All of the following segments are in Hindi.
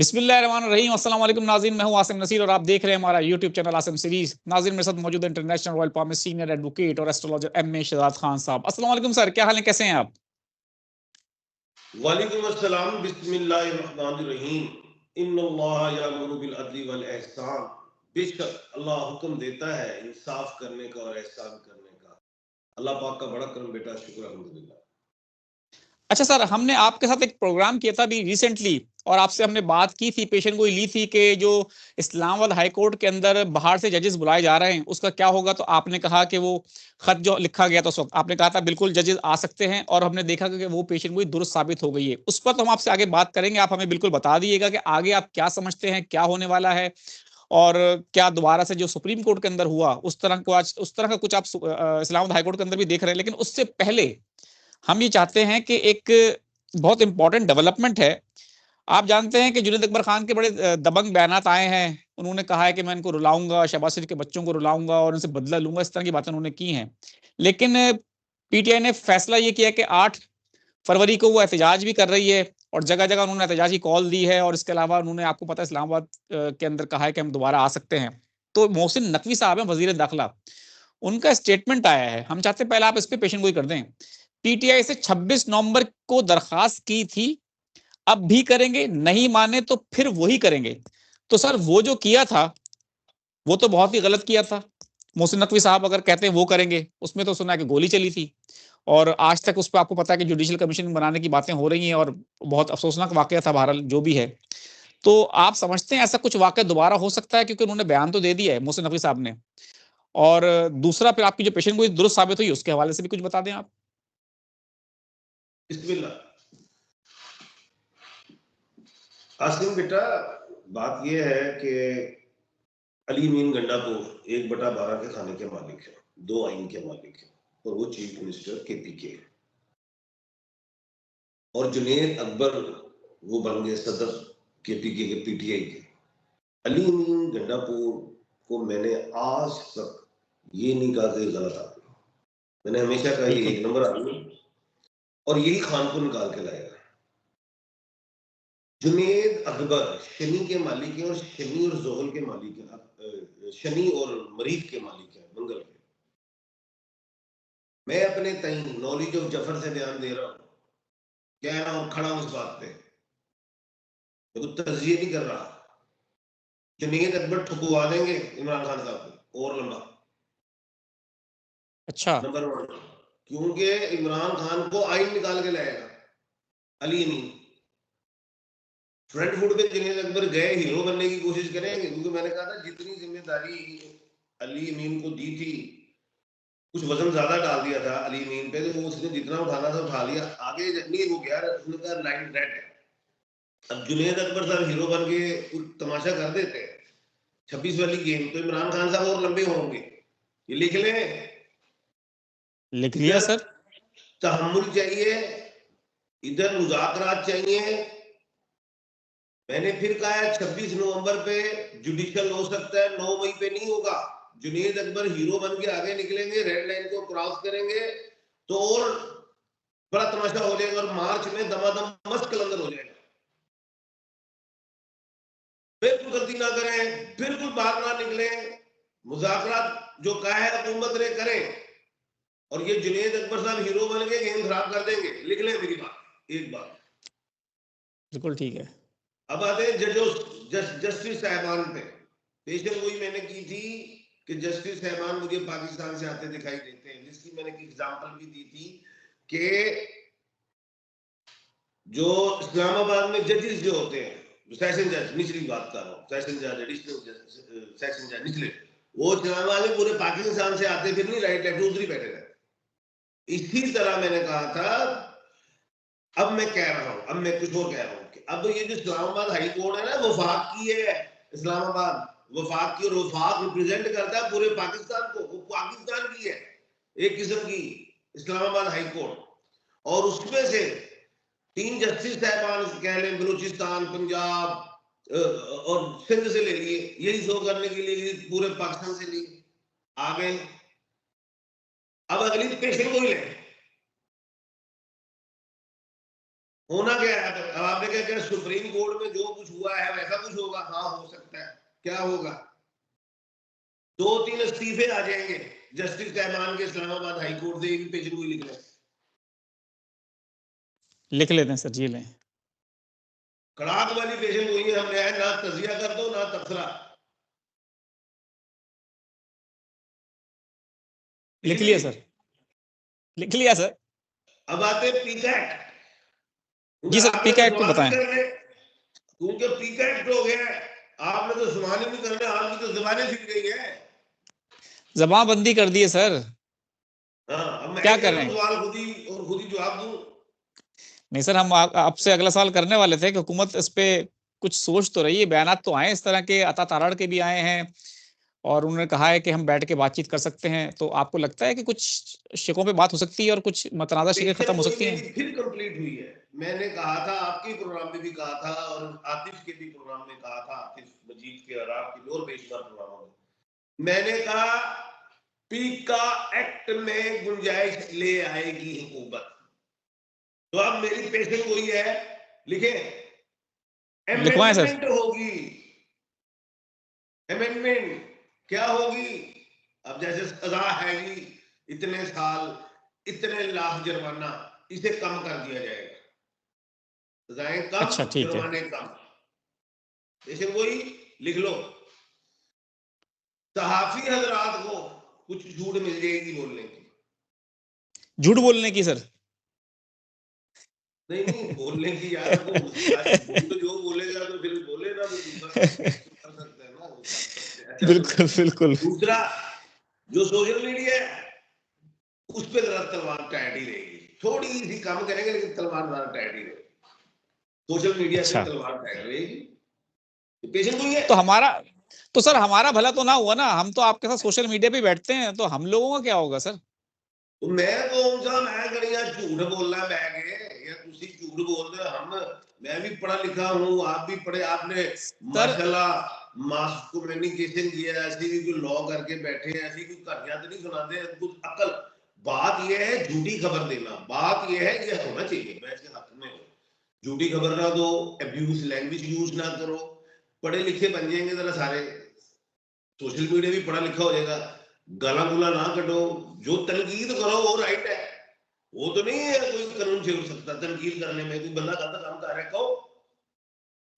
बिस्मिल्लाहिर्रहमानिर्रहीम। अस्सलाम वालेकुम नाज़रीन, मैं हूं आसिम नसीर और आप देख रहे हैं हमारा यूट्यूब चैनल आसिम सीरीज। नाज़रीन, मेरे साथ मौजूद है international royal palmist senior advocate और एस्ट्रोलॉजर एम.ए. शहजाद खान साहब। अस्सलाम वालेकुम सर, क्या हाल है, कैसे हैं आप? वालेकुम अस्सलाम। बिस्मिल्लाहिर्रहमानिर्रहीम। इन्नल्लाह यअमुरु बिल अदली वल ihsan। बेशक अल्लाह हुक्म देता है इंसाफ करने का और एहसान करने का। अल्लाह पाक का बड़ा करम बेटा, शुक्र अल्हम्दुलिल्लाह। अच्छा सर, हमने आपके साथ एक प्रोग्राम किया था अभी रिसेंटली और आपसे हमने बात की थी, पेशेंट को ली थी कि जो इस्लामाबाद हाई कोर्ट के अंदर बाहर से जजेस बुलाए जा रहे हैं उसका क्या होगा। तो आपने कहा कि वो खत जो लिखा गया था उस वक्त आपने कहा था बिल्कुल जजेस आ सकते हैं, और हमने देखा कि वो पेशेंट को दुरुस्त साबित हो गई है। उस पर तो हम आपसे आगे बात करेंगे, आप हमें बिल्कुल बता दीजिएगा कि आगे आप क्या समझते हैं, क्या होने वाला है, और क्या दोबारा से जो सुप्रीम कोर्ट के अंदर हुआ उस तरह को आज उस तरह का कुछ आप इस्लामाबाद हाई कोर्ट के अंदर भी देख रहे हैं। लेकिन उससे पहले हम ये चाहते हैं कि एक बहुत इंपॉर्टेंट डेवलपमेंट है। आप जानते हैं कि जुनैद अकबर खान के बड़े दबंग बयानात आए हैं। उन्होंने कहा है कि मैं इनको रुलाऊंगा, शहबाज शरीफ के बच्चों को रुलाऊंगा और उनसे बदला लूंगा, इस तरह की बातें उन्होंने की हैं। लेकिन पीटीआई ने फैसला ये किया कि 8 फरवरी को वो एहतजाज भी कर रही है और जगह जगह उन्होंने एहतजाज की कॉल दी है। और इसके अलावा उन्होंने, आपको पता है, इस्लामाबाद के अंदर कहा है कि हम दोबारा आ सकते हैं। तो मोहसिन नकवी साहब हैं वजीर दाखिला, उनका स्टेटमेंट आया है। हम चाहते हैं पहले आप इस पे पेशेंट गोई कर दें। पीटीआई से 26 नवंबर को दरखास्त की थी, अब भी करेंगे, नहीं माने तो फिर वही करेंगे। तो सर वो जो किया था वो तो बहुत ही गलत किया था। मोहसिन नकवी साहब अगर कहते हैं वो करेंगे, उसमें तो सुना है कि गोली चली थी और आज तक उस पर आपको पता है कि जुडिशियल कमीशन बनाने की बातें हो रही हैं और बहुत अफसोसनाक वाकया था बहरहाल जो भी है। तो आप समझते हैं ऐसा कुछ वाकया दोबारा हो सकता है? क्योंकि उन्होंने बयान तो दे दिया है मोहसिन नकवी साहब ने। और दूसरा, फिर आपकी जो पेशेंट गोई दुरुस्त साबित हुई उसके हवाले से भी कुछ बता दें आप। बिस्मिल्लाह। आसिम बेटा, बात यह है कि अली मीन गंडापुर 1/12 के खाने के मालिक है, 2 आइन के मालिक है और वो चीफ मिनिस्टर केपीके है। और जुनैद अकबर वो बन गए सदर केपीके के, पीटीआई के। अली मीन गंडापुर को मैंने आज तक ये नहीं कहा कि गलत आदमी, मैंने हमेशा कहा ये 1 नंबर आदमी और यही खान को निकाल के लाएगा। जुनैद अकबर शनि के मालिक है और शनि और जोहल के मालिक है, शनि और मरीख के मालिक है, मंगल के। मैं अपने तई नॉलेज ऑफ जफर से बयान दे रहा हूं, कह रहा हूं, खड़ा हूं इस बात पे, मैं तो तज़िये नहीं कर रहा। जुनैद अकबर ठुकवा देंगे इमरान खान साहब को और लंबा। अच्छा। नंबर 1, क्योंकि इमरान खान को आइन निकाल के लाएगा अली अमीन। फ्रंट फुट पे जुनैद अकबर गए, हीरो बनने की कोशिश करेंगे, क्योंकि मैंने कहा था जितनी जिम्मेदारी अली अमीन को दी थी, कुछ वजन ज्यादा डाल दिया था अली अमीन पे, तो उसने जितना उठाना था उठा लिया, आगे नहीं वो गया, उसने कहा लाइन रेड है। अब जुनैद अकबर साहब हीरो बन के तमाशा कर देते हैं 26 वाली गेम, तो इमरान खान साहब और लंबे होंगे, ये लिख लें। लिख लिया इधर सर। तहम्मुल चाहिए, इधर मुज़ाकरात चाहिए। मैंने फिर कहा है 26 नवंबर पे जुडिशियल हो सकता है, 9 मई पे नहीं होगा। जुनैद अकबर हीरो बन के आगे निकलेंगे, रेड लाइन को क्रॉस करेंगे तो और बड़ा तमाशा हो जाएगा और मार्च में दमादम मस्त कलंदर हो जाएगा। बिल्कुल गलती ना करें, बिल्कुल बाहर ना निकले, मुज़ाकरात जो कहा है हुकूमत ने करें, और ये जुनैद अकबर साहब हीरो बन के गेम खराब कर देंगे। लिख लें मेरी बात, एक बात। बिल्कुल ठीक है। अब आते हैं जस्टिस साहबान पे। पेशेंट वही मैंने की थी कि जस्टिस साहबान मुझे पाकिस्तान से आते दिखाई देते हैं, जिसकी मैंने एक एग्जांपल भी दी थी कि जो इस्लामाबाद में जजेस जो होते हैं, सेशन जज, निचली बात कर रहा हूँ, सेशन जज, एडिशनल जज, सेशन जज निचले, वो इस्लामाबाद में पूरे पाकिस्तान से आते, फिर नहीं राइट लेफ्ट उधर ही बैठे रहते। इसी तरह मैंने कहा था, अब मैं कह रहा हूं, अब मैं कुछ और कह रहा हूं कि अब ये जो इस्लामाबाद हाई कोर्ट है ना, वफाक की है, इस्लामाबाद वफाक की, और वफाक रिप्रेजेंट करता है पूरे पाकिस्तान को, वो पाकिस्तान की है एक किस्म की इस्लामाबाद हाई कोर्ट। और उसमें से 3 जस्टिस साहबान कह लें, बलूचिस्तान, पंजाब और सिंध से ले लिए, यही शो करने के लिए पूरे पाकिस्तान से लिए आ गए। अब अगली पेशेंट को ही लें, होना क्या है? अब आपने क्या किया, सुप्रीम कोर्ट में जो कुछ हुआ है वैसा कुछ होगा? हाँ हो सकता है। क्या होगा? 2-3 इस्तीफे आ जाएंगे जस्टिस रहमान के इस्लामाबाद हाई कोर्ट से, पेशेंट को लिख लें, लिख लेते हैं सर, जी लें। कड़ाक वाली पेशेंट हुई है, हमने है ना तजिया कर दो ना तबसरा, लिख लिया सर, लिख लिया सर। अब आते पीकैट, जी सर, आपने पीका तो एक्ट को सवाल नहीं बताएं। करने, क्योंकि पीकैट हो गया, आपने तो सवाल ही नहीं करने, आपकी तो जबानें सीख गई है। जमाबंदी कर दी है सर, हाँ, अब मैं क्या कह रहा हूँ करें? सवाल खुद ही और खुद ही जवाब दूं। नहीं सर, हम आपसे अगला सवाल करने वाले थे कि हुकूमत इस पे कुछ सोच तो रही है। बयानात तो आए इस तरह के, अता ताराड़ के भी आए हैं, और उन्होंने कहा है कि हम बैठ के बातचीत कर सकते हैं। तो आपको लगता है कि कुछ शिकों पे बात हो सकती है और कुछ मतनाज़ा शिकें खत्म पेशेंट हो वही सकती मेरी हैं? फिर कंप्लीट हुई है। मैंने कहा था, आपके प्रोग्राम में भी कहा था, और आतिफ के भी प्रोग्राम में कहा था, आतिफ मजीद के और आपके और बेशुमार प्रोग्रामों में मैंने कहा, पीका एक्ट में गुंजाइश ले आएगी हुकूमत। तो अब मेरी पेशेंट वही है, लिखे, लिखवाएं सर। अमेंडमेंट होगी। अमेंडमेंट क्या होगी? अब जैसे सजा है जी, इतने साल, इतने लाख जुर्माना, इसे कम कर दिया जाएगा। सजाएं कम, अच्छा ठीक है। जुर्माने कम। जैसे वही लिख लो, सहाफी हजरात को कुछ छूट मिल जाएगी बोलने की। झूठ बोलने की सर? नहीं नहीं, बोलने की यार, वो झूठ जो बोलेगा तो फिर बोले ना, तो दूसरा काम कर सकते हैं ना, वो कर सकते हैं, ऐसा तो बिल्कुल नहीं। बिल्कुल। दूसरा, जो सोशल मीडिया है उस पर जरा तलवार टाइट ही रहेगी, थोड़ी सी कम करेंगे लेकिन तलवार जरा टाइट ही रहेगी। सोशल मीडिया पे अच्छा, तलवार टाइट रहेगी। पेशेंट कोई है? तो हमारा, तो सर हमारा भला तो ना हुआ ना? हम तो आपके साथ सोशल मीडिया पे बैठते हैं, तो हम लोगों का क्या होगा सर? तो मैं कौन सा, मैं कहीं झूठ बोलना बह गए या तुसी झूठ बोलते हो? हम, मैं भी पढ़ा लिखा हूँ, आप भी पढ़े, आपने सर माशाल्लाह मास कम्युनिकेशन किया, ऐसी भी कोई लॉ करके बैठे हैं, ऐसी कोई कहानियां तो नहीं सुनाते, कुछ अकल। बात यह है झूठी खबर देना, बात यह है यह होना चाहिए बैठ के हाथ में हो, झूठी खबर ना दो, अब्यूज लैंग्वेज यूज ना करो, पढ़े लिखे बन जाएंगे जरा सारे, सोशल मीडिया भी पढ़ा लिखा हो जाएगा, गाला गुला ना कटो, जो तनकीद करो वो राइट है, वो तो नहीं है कोई कानून छेड़ सकता तनकीद करने में, कोई बंदा गलत काम कर रहा है कहो।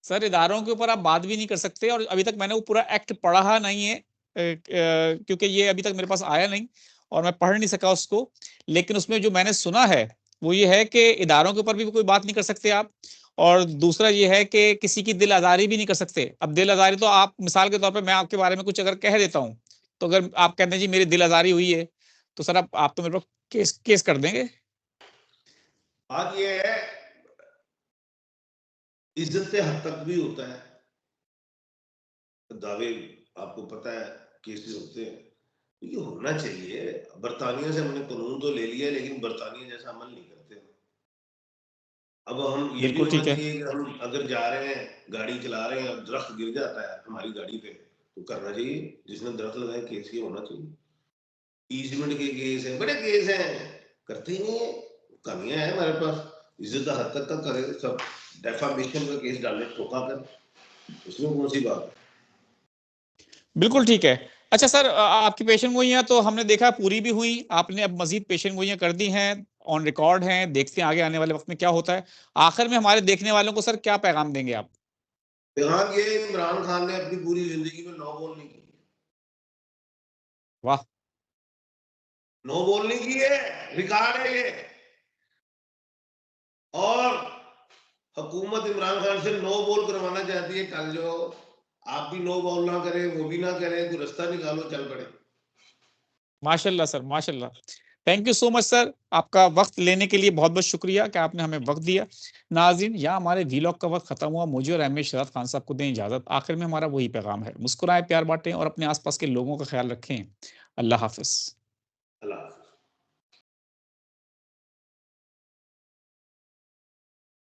सर, इदारों के ऊपर आप बात भी नहीं कर सकते, और अभी तक मैंने वो पूरा एक्ट पढ़ा नहीं है, क्योंकि ये अभी तक मेरे पास आया नहीं और मैं पढ़ नहीं सका उसको। लेकिन उसमें जो मैंने सुना है वो ये है कि इदारों के ऊपर भी कोई बात नहीं कर सकते आप, और दूसरा ये है कि किसी की दिल आजारी भी नहीं कर सकते। अब दिल आजारी तो आप, मिसाल के तौर पर मैं आपके बारे में कुछ अगर कह देता हूँ, तो अगर आप कहते हैं जी मेरी दिल आजारी हुई है, तो सर आप तो मेरे पर केस कर देंगे। बात ये है, इज्जत से हद तक भी होता है, दावे आपको पता है केसेस होते हैं, तो ये होना चाहिए। बरतानिया से हमने कानून तो ले लिया, लेकिन बरतानिया जैसा अमल नहीं करते। अब हम ये भी बिल्कुल होना ठीक है। चाहिए कि हम अगर जा रहे हैं, गाड़ी चला रहे हैं, दरख्त गिर जाता है हमारी गाड़ी पे, तो करना चाहिए, जिसने दरख्त लगाए केस ये होना चाहिए। ईजमेंट के केस हैं, बड़े केस हैं, करते ही नहीं है, कमियां हैं हमारे पास, इज्जत हद तक का करे सब, डेफामेशन का केस डाले ठोका कर, उसमें कौन सी बात है? बिल्कुल ठीक है। अच्छा सर, आपकी पेशेंट गोइयां तो हमने देखा पूरी भी हुई, आपने अब मजीद पेशेंट गोइयां कर दी हैं, ऑन रिकॉर्ड हैं, देखते हैं आगे आने वाले वक्त में क्या होता है। आखिर में हमारे देखने वालों को सर क्या पैगाम देंगे आप? यहाँ ये इमरान खान ने अपनी पूरी जिंदगी में नो बॉल नहीं की, वाह। नो बॉल नहीं की है, रिकॉर्ड है ये। और हुकूमत इमरान खान से नो बॉल करवाना चाहती है, कल जो आप भी नो बॉल ना करें, वो भी ना करें, कोई रास्ता निकालो, चल पड़े। माशाल्लाह सर, माशाल्लाह। Thank you so much sir, आपका वक्त लेने के लिए बहुत बहुत शुक्रिया कि आपने हमें वक्त दिया। नाज़रीन, यहाँ हमारे वीलॉग का वक्त खत्म हुआ। मुझे और अहमद शहजाद खान साहब को दें इजाजत। आखिर में हमारा वही पैगाम है, मुस्कुराएं, प्यार बांटें और अपने आसपास के लोगों का ख्याल रखें। अल्लाह हाफिज। अल्लाह